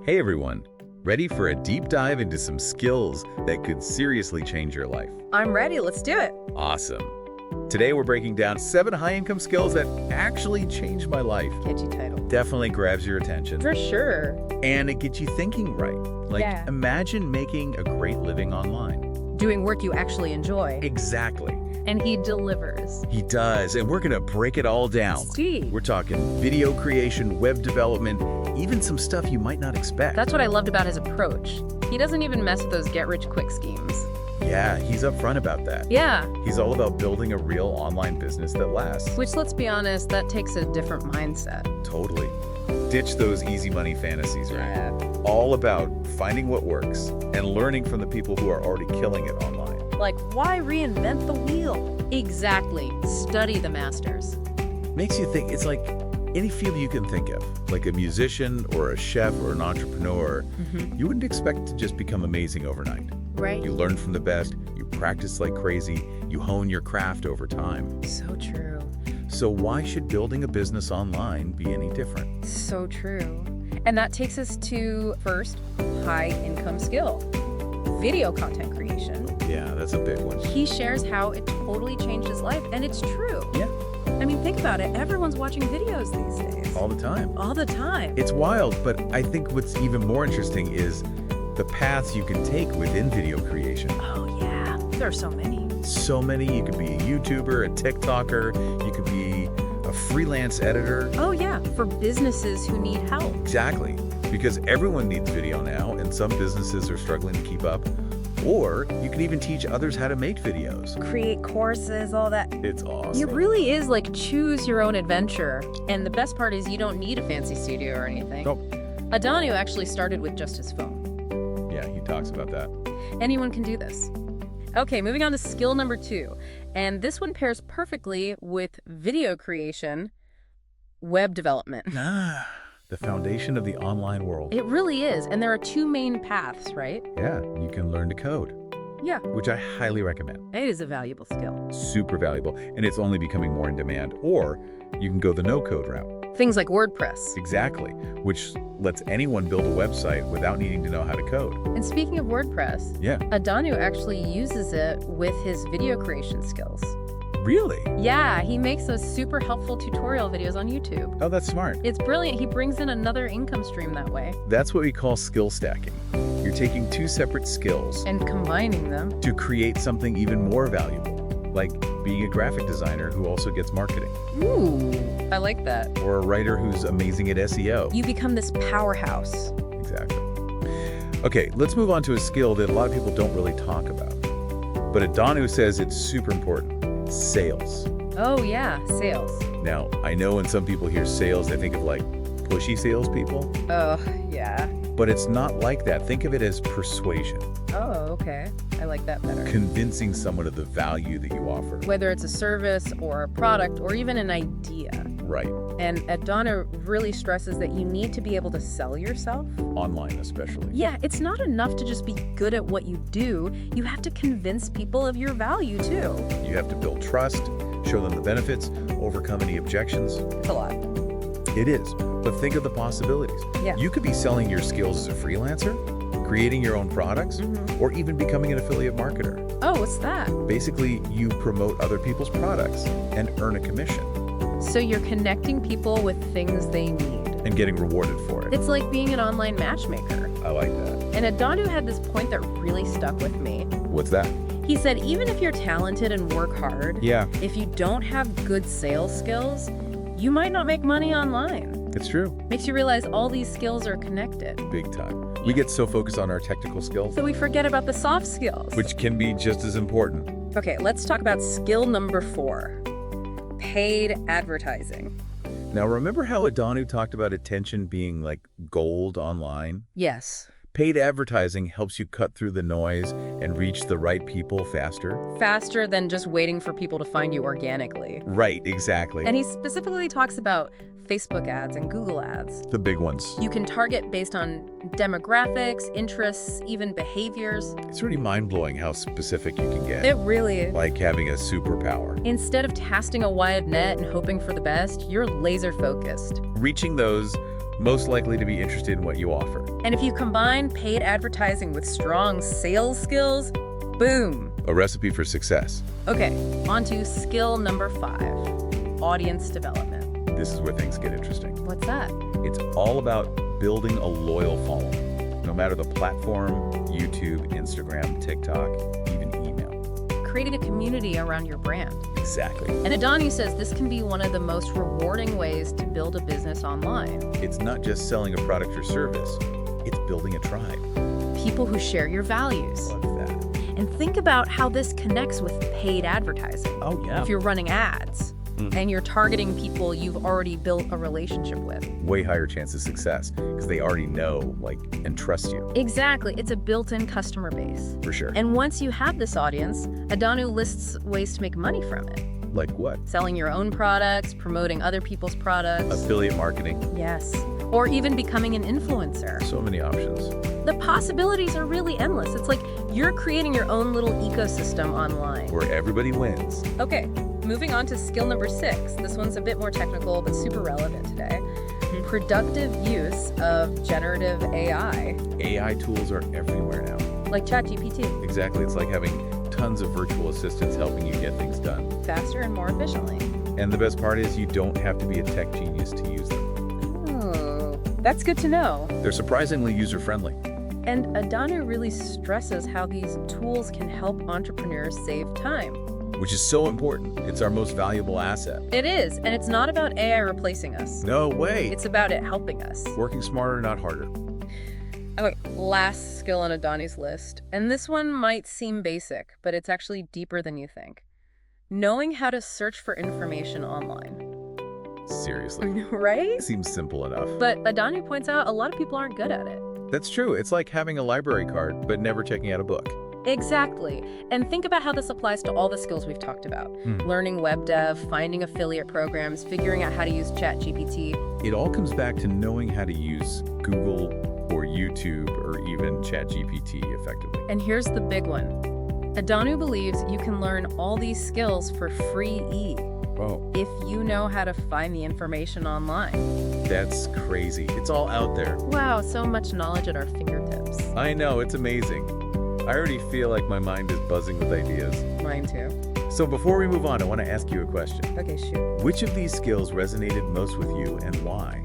Hey everyone, ready for a deep dive into some skills that could seriously change your life? I'm ready, let's do it. Awesome. Today we're breaking down 7 high-income skills that actually changed my life. Catchy title. Definitely grabs your attention. For sure. And it gets you thinking right. Yeah. Imagine making a great living online. Doing work you actually enjoy. Exactly. And he delivers. He does, and we're gonna break it all down. See. We're talking video creation, web development, even some stuff you might not expect. That's what I loved about his approach. He doesn't even mess with those get-rich-quick schemes. Yeah, he's upfront about that. Yeah. He's all about building a real online business that lasts. Which, let's be honest, that takes a different mindset. Totally. Ditch those easy money fantasies, right? Yeah. All about finding what works and learning from the people who are already killing it online. Like, why reinvent the wheel? Exactly. Study the masters. Makes you think. It's like any field you can think of, like a musician or a chef or an entrepreneur. You wouldn't expect to just become amazing overnight. Right. You learn from the best, you practice like crazy, you hone your craft over time. So true. So why should building a business online be any different? So true. And that takes us to, first, high-income skill. Video content creation. Yeah, that's a big one. He shares how it totally changed his life, and it's true. Yeah. I mean, think about it. Everyone's watching videos these days. All the time. All the time. It's wild, but I think what's even more interesting is the paths you can take within video creation. Oh, yeah. There are so many. So many. You could be a YouTuber, a TikToker, you could be a freelance editor. Oh, yeah. For businesses who need help. Exactly. Because everyone needs video now, and some businesses are struggling to keep up. Or you can even teach others how to make videos. Create courses, all that. It's awesome. It really is like choose your own adventure. And the best part is you don't need a fancy studio or anything. Nope. Adanu actually started with just his phone. Yeah, he talks about that. Anyone can do this. Okay, moving on to skill number 2. And this one pairs perfectly with video creation, web development. The foundation of the online world. It really is. And there are 2 main paths, right? Yeah, you can learn to code, Yeah. which I highly recommend. It is a valuable skill. Super valuable, and it's only becoming more in demand. Or you can go the no-code route. Things like WordPress. Exactly, which lets anyone build a website without needing to know how to code. And speaking of WordPress, Yeah. Adanu actually uses it with his video creation skills. Really? Yeah, he makes those super helpful tutorial videos on YouTube. Oh, that's smart. It's brilliant. He brings in another income stream that way. That's what we call skill stacking. You're taking 2 separate skills And combining them. to create something even more valuable, like being a graphic designer who also gets marketing, Ooh, I like that. or a writer who's amazing at SEO. You become this powerhouse. Exactly. Okay, let's move on to a skill that a lot of people don't really talk about. But Adanu says it's super important. Sales. Oh yeah, sales. Now, I know when some people hear sales, they think of like pushy salespeople, Oh, yeah. but it's not like that. Think of it as persuasion, Oh, okay. I like that better. convincing someone of the value that you offer. Whether it's a service or a product or even an idea. Right. And Adana really stresses that you need to be able to sell yourself. Online especially. Yeah, it's not enough to just be good at what you do. You have to convince people of your value too. You have to build trust, show them the benefits, overcome any objections. It's a lot. It is, but think of the possibilities. Yeah. You could be selling your skills as a freelancer, creating your own products, or even becoming an affiliate marketer. Oh, what's that? Basically, you promote other people's products and earn a commission So you're connecting people with things they need. and getting rewarded for it. It's like being an online matchmaker. I like that. And Adanu had this point that really stuck with me. What's that? He said, even if you're talented and work hard, Yeah, if you don't have good sales skills, you might not make money online. it's true. Makes you realize all these skills are connected. Big time. We get so focused on our technical skills, So we forget about the soft skills. which can be just as important. Okay, let's talk about skill number 4. Paid advertising. Now, remember how Adanu talked about attention being like gold online? Yes. Paid advertising helps you cut through the noise and reach the right people faster. Faster than just waiting for people to find you organically. Right, exactly. And he specifically talks about Facebook ads and Google ads. The big ones. You can target based on demographics, interests, even behaviors. It's really mind-blowing how specific you can get. It really is. Like having a superpower. Instead of casting a wide net and hoping for the best, you're laser focused. Reaching those most likely to be interested in what you offer. And if you combine paid advertising with strong sales skills, boom. A recipe for success. Okay, on to skill number 5, audience development. This is where things get interesting. What's that? It's all about building a loyal following, no matter the platform, YouTube, Instagram, TikTok, even email. Creating a community around your brand. Exactly. And Adanu says this can be one of the most rewarding ways to build a business online. It's not just selling a product or service, it's building a tribe. People who share your values. Love that. And think about how this connects with paid advertising. Oh, yeah. If you're running ads and you're targeting people you've already built a relationship with. Way higher chance of success because they already know, and trust you. Exactly. It's a built-in customer base. For sure. And once you have this audience, Adanu lists ways to make money from it. Like what? Selling your own products, promoting other people's products. Affiliate marketing. Yes. Or even becoming an influencer. So many options. The possibilities are really endless. It's like you're creating your own little ecosystem online. Where everybody wins. Okay, moving on to skill number 6. This one's a bit more technical, but super relevant today. Productive use of generative AI. AI tools are everywhere now. Like ChatGPT. Exactly. It's like having tons of virtual assistants helping you get things done. Faster and more efficiently. And the best part is you don't have to be a tech genius to use them. Oh, that's good to know. They're surprisingly user-friendly. And Adanu really stresses how these tools can help entrepreneurs save time. Which is so important. It's our most valuable asset. It is, and it's not about AI replacing us. No way. It's about it helping us. Working smarter, not harder. Okay, last skill on Adani's list, and this one might seem basic, but it's actually deeper than you think. Knowing how to search for information online. Seriously. Right? Seems simple enough. But Adani points out a lot of people aren't good at it. That's true. It's like having a library card, but never checking out a book. Exactly. And think about how this applies to all the skills we've talked about. Learning web dev, finding affiliate programs, figuring out how to use ChatGPT. It all comes back to knowing how to use Google or YouTube or even ChatGPT effectively. And here's the big one. Adanu believes you can learn all these skills for free if you know how to find the information online. That's crazy. It's all out there. Wow, so much knowledge at our fingertips. I know, it's amazing. I already feel like my mind is buzzing with ideas. Mine too. So before we move on, I want to ask you a question. Okay, shoot. Which of these skills resonated most with you and why?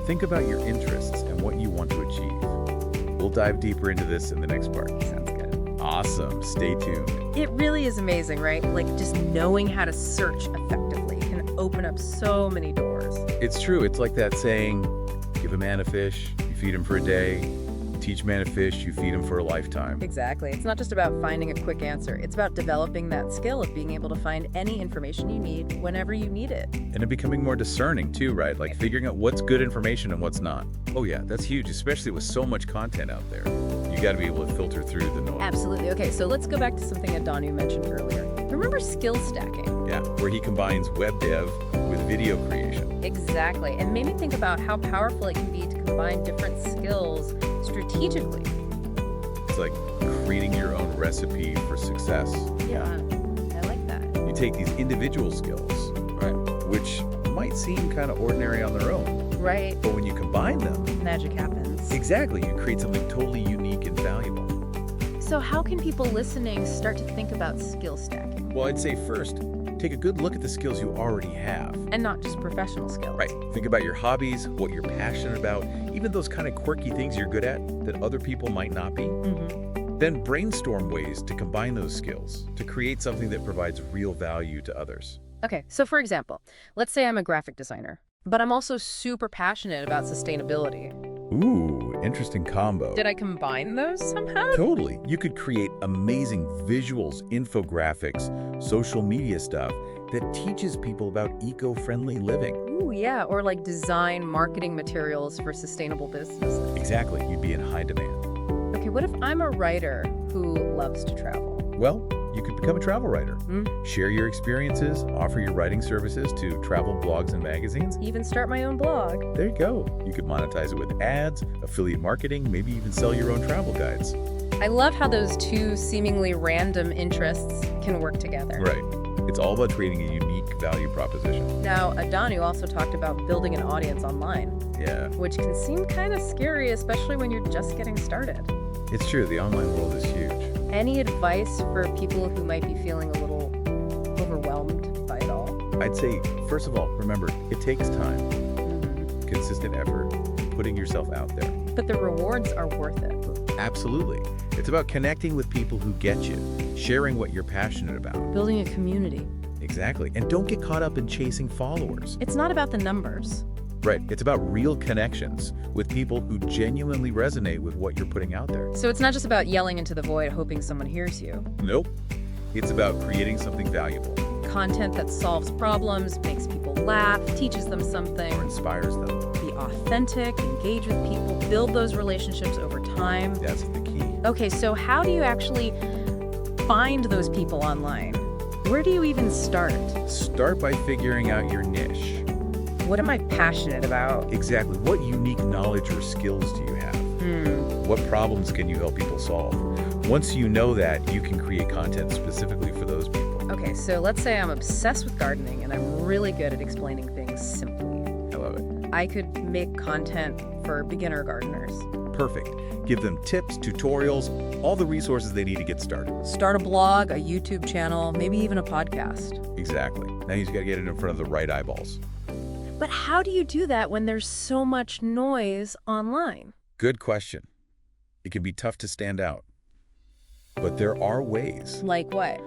Think about your interests and what you want to achieve. We'll dive deeper into this in the next part. Sounds good. Awesome. Stay tuned. It really is amazing, right? Like just knowing how to search effectively can open up so many doors. It's true. It's like that saying, give a man a fish, you feed him for a day. Teach a man a fish, you feed him for a lifetime. Exactly. It's not just about finding a quick answer. It's about developing that skill of being able to find any information you need whenever you need it. And it becoming more discerning too, right? Like figuring out what's good information and what's not. Oh yeah, that's huge, especially with so much content out there. You got to be able to filter through the noise. Absolutely. Okay, so let's go back to something Adanu mentioned earlier. Remember skill stacking? Yeah, where he combines web dev with video creation. Exactly. And made me think about how powerful it can be to combine different skills strategically. It's like creating your own recipe for success. Yeah, I like that. You take these individual skills, right, which might seem kind of ordinary on their own. Right. But when you combine them, Magic happens. exactly, you create something totally unique and valuable. So how can people listening start to think about skill stacking? Well, I'd say first, take a good look at the skills you already have. And not just professional skills. Right. Think about your hobbies, what you're passionate about, even those kind of quirky things you're good at that other people might not be. Then brainstorm ways to combine those skills to create something that provides real value to others. Okay, so for example, let's say I'm a graphic designer, but I'm also super passionate about sustainability. Ooh, interesting combo. Did I combine those somehow? Totally. You could create amazing visuals, infographics, social media stuff that teaches people about eco-friendly living. Ooh, yeah, or like design marketing materials for sustainable businesses. Exactly. You'd be in high demand. Okay, what if I'm a writer who loves to travel? Well, you could become a travel writer. Share your experiences, offer your writing services to travel blogs and magazines. Even start my own blog. There you go. You could monetize it with ads, affiliate marketing, maybe even sell your own travel guides. I love how those two seemingly random interests can work together. Right. It's all about creating a unique value proposition. Now, Adanu also talked about building an audience online, Yeah, which can seem kind of scary, especially when you're just getting started. it's true. The online world is huge. Any advice for people who might be feeling a little overwhelmed by it all? I'd say, first of all, remember, it takes time, consistent effort, putting yourself out there. But the rewards are worth it. Absolutely. It's about connecting with people who get you, sharing what you're passionate about. Building a community. Exactly. And don't get caught up in chasing followers. It's not about the numbers. Right. It's about real connections with people who genuinely resonate with what you're putting out there. So it's not just about yelling into the void hoping someone hears you. Nope. It's about creating something valuable Content that solves problems, makes people laugh, teaches them something. or inspires them. Be authentic, engage with people, build those relationships over time. That's the key. Okay, so how do you actually find those people online? Where do you even start? Start by figuring out your niche. What am I passionate about? Exactly. What unique knowledge or skills do you have? What problems can you help people solve? Once you know that, you can create content specifically for those people. Okay, so let's say I'm obsessed with gardening and I'm really good at explaining things simply. I love it. I could make content for beginner gardeners. Perfect. Give them tips, tutorials, all the resources they need to get started. Start a blog, a YouTube channel, maybe even a podcast. Exactly. Now you just got to get it in front of the right eyeballs. But how do you do that when there's so much noise online? Good question. It can be tough to stand out. But there are ways. Like what?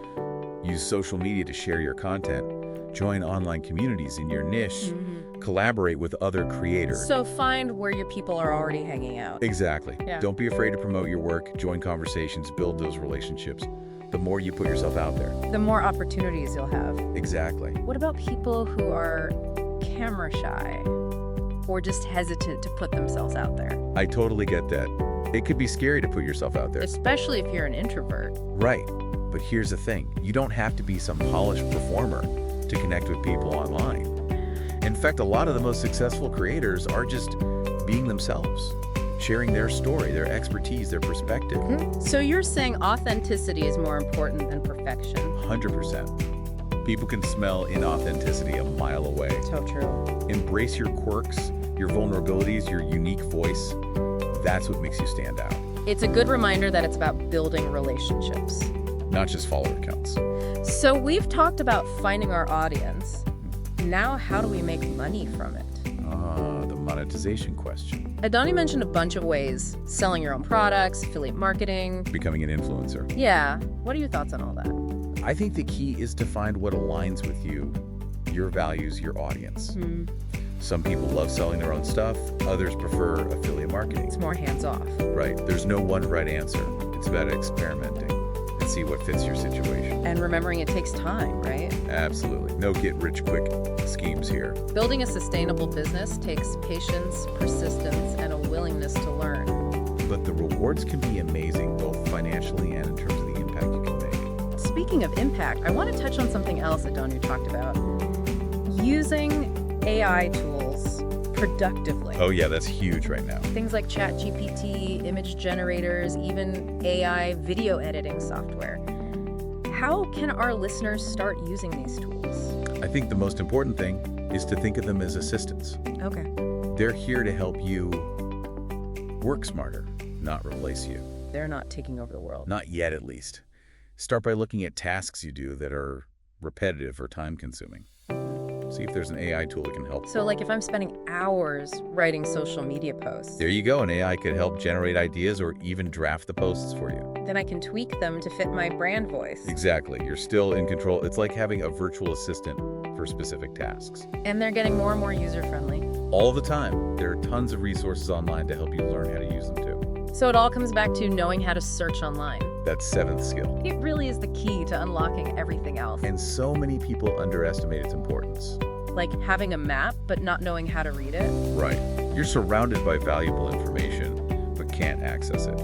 Use social media to share your content. Join online communities in your niche. Collaborate with other creators. So find where your people are already hanging out. Exactly. Yeah. Don't be afraid to promote your work, join conversations, build those relationships. The more you put yourself out there. The more opportunities you'll have. Exactly. What about people who are camera shy or just hesitant to put themselves out there? I totally get that. It could be scary to put yourself out there. Especially if you're an introvert. Right. But here's the thing. You don't have to be some polished performer to connect with people online. In fact, a lot of the most successful creators are just being themselves, sharing their story, their expertise, their perspective. So you're saying authenticity is more important than perfection. 100%. People can smell inauthenticity a mile away. So true. Embrace your quirks, your vulnerabilities, your unique voice. That's what makes you stand out, It's a good reminder that it's about building relationships. not just follower counts. So we've talked about finding our audience. Now, how do we make money from it? The monetization question. Adani mentioned a bunch of ways: selling your own products, affiliate marketing. Becoming an influencer. Yeah, what are your thoughts on all that? I think the key is to find what aligns with you, your values, your audience. Some people love selling their own stuff. Others prefer affiliate marketing. It's more hands-off. Right. There's no one right answer. It's about experimenting and see what fits your situation. And remembering it takes time, right? Absolutely. No get-rich-quick schemes here. Building a sustainable business takes patience, persistence, and a willingness to learn. But the rewards can be amazing, both financially and in terms of the impact you can make. Speaking of impact, I want to touch on something else that Danu talked about. Using AI tools productively. Oh yeah, that's huge right now. Things like ChatGPT, image generators, even AI video editing software. How can our listeners start using these tools? I think the most important thing is to think of them as assistants. Okay. They're here to help you work smarter, not replace you. They're not taking over the world. Not yet, at least. Start by looking at tasks you do that are repetitive or time-consuming. See if there's an AI tool that can help. So like if I'm spending hours writing social media posts, There you go. An AI could help generate ideas or even draft the posts for you. then I can tweak them to fit my brand voice. Exactly. You're still in control. It's like having a virtual assistant for specific tasks. And they're getting more and more user-friendly. All the time. There are tons of resources online to help you learn how to use them too. So it all comes back to knowing how to search online. That's seventh skill. It really is the key to unlocking everything else. And so many people underestimate its importance. Like having a map, but not knowing how to read it. Right. You're surrounded by valuable information, but can't access it.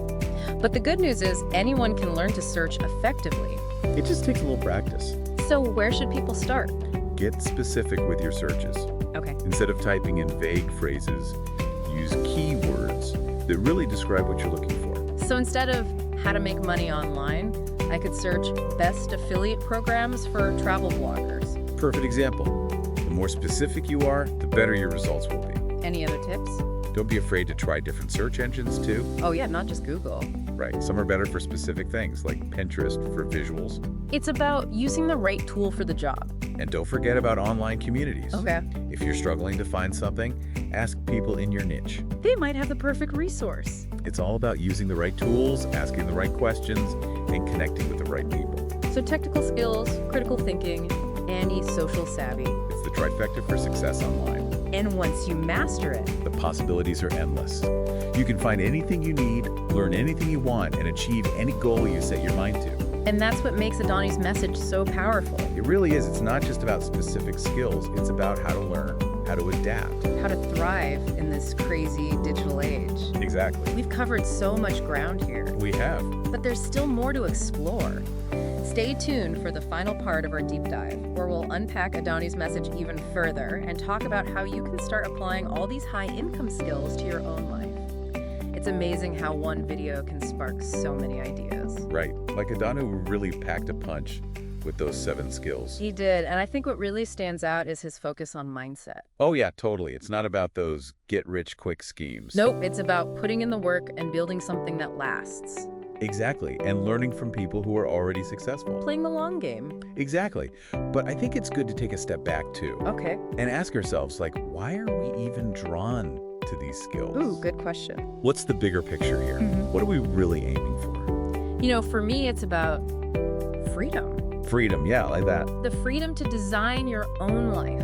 But the good news is anyone can learn to search effectively. It just takes a little practice. So where should people start? Get specific with your searches. Okay. Instead of typing in vague phrases, use keywords that really describe what you're looking for. So instead of how to make money online, I could search best affiliate programs for travel bloggers. Perfect example. The more specific you are, the better your results will be. Any other tips? Don't be afraid to try different search engines too. Oh yeah, not just Google. Right, some are better for specific things, like Pinterest for visuals. It's about using the right tool for the job. And don't forget about online communities. Okay. If you're struggling to find something, ask people in your niche. They might have the perfect resource. It's all about using the right tools, asking the right questions, and connecting with the right people. So technical skills, critical thinking, and social savvy. It's the trifecta for success online. And once you master it, The possibilities are endless. You can find anything you need, learn anything you want, and achieve any goal you set your mind to. and that's what makes Adani's message so powerful. It really is. It's not just about specific skills. It's about how to learn, how to adapt. How to thrive in this crazy digital age. Exactly. We've covered so much ground here, We have. but there's still more to explore. Stay tuned for the final part of our deep dive, where we'll unpack Adani's message even further and talk about how you can start applying all these high-income skills to your own life. It's amazing how one video can spark so many ideas. Right. Like Adanu really packed a punch with those 7 skills. He did, and I think what really stands out is his focus on mindset. Oh, yeah, totally. It's not about those get-rich-quick schemes. Nope, it's about putting in the work and building something that lasts. Exactly. And learning from people who are already successful. Playing the long game. Exactly. But I think it's good to take a step back, too. Okay. And ask ourselves, like, why are we even drawn to these skills? Ooh, good question. What's the bigger picture here? Mhm. What are we really aiming for? You know, for me, it's about freedom. Freedom, yeah, like that. The freedom to design your own life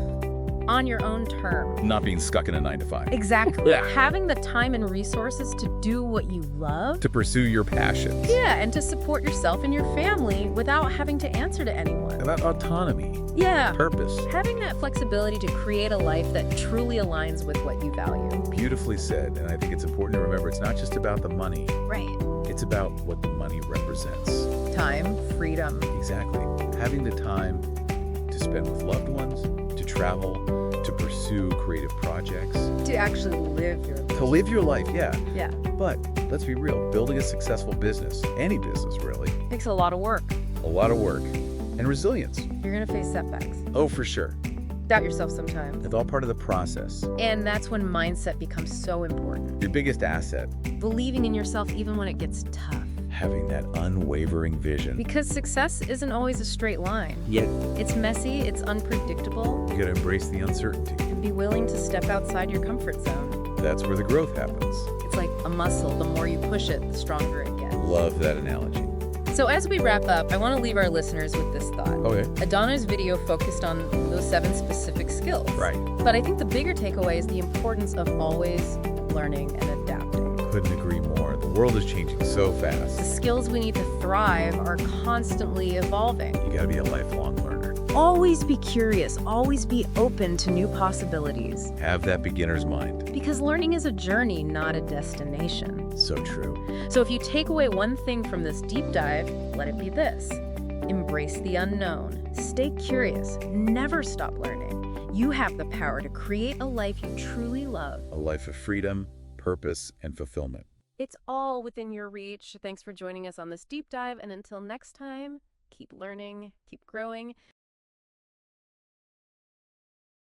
on your own terms. Not being stuck in a 9 to 5. Exactly. Yeah. Having the time and resources to do what you love. To pursue your passions. Yeah, and to support yourself and your family without having to answer to anyone. About autonomy, Yeah. purpose. Having that flexibility to create a life that truly aligns with what you value. Beautifully said. And I think it's important to remember it's not just about the money. Right. It's about what the money represents. Time, freedom. Exactly. Having the time to spend with loved ones, to travel, to pursue creative projects, To actually live your life. to live your life, yeah. Yeah. But let's be real, building a successful business, any business really, Takes a lot of work. a lot of work and resilience. You're going to face setbacks. Oh, for sure. Doubt yourself sometimes. It's all part of the process. And that's when mindset becomes so important. Your biggest asset, Believing in yourself even when it gets tough. having that unwavering vision. Because success isn't always a straight line. Yet, It's messy, it's unpredictable, you gotta embrace the uncertainty. and be willing to step outside your comfort zone. That's where the growth happens. It's like a muscle. The more you push it, the stronger it gets. Love that analogy. So as we wrap up, I want to leave our listeners with this thought. Okay. Adana's video focused on those 7 specific skills. Right. But I think the bigger takeaway is the importance of always learning and adapting. Couldn't agree more. The world is changing so The fast. skills we need to thrive are constantly evolving. You gotta be a lifelong learner. Always be curious, always be open to new possibilities. Have that beginner's mind. Because learning is a journey, not a destination. So true. So if you take away one thing from this deep dive, let it be this. Embrace the unknown. Stay curious. Never stop learning. You have the power to create a life you truly love. A life of freedom, purpose, and fulfillment. It's all within your reach. Thanks for joining us on this deep dive. And until next time, keep learning, keep growing,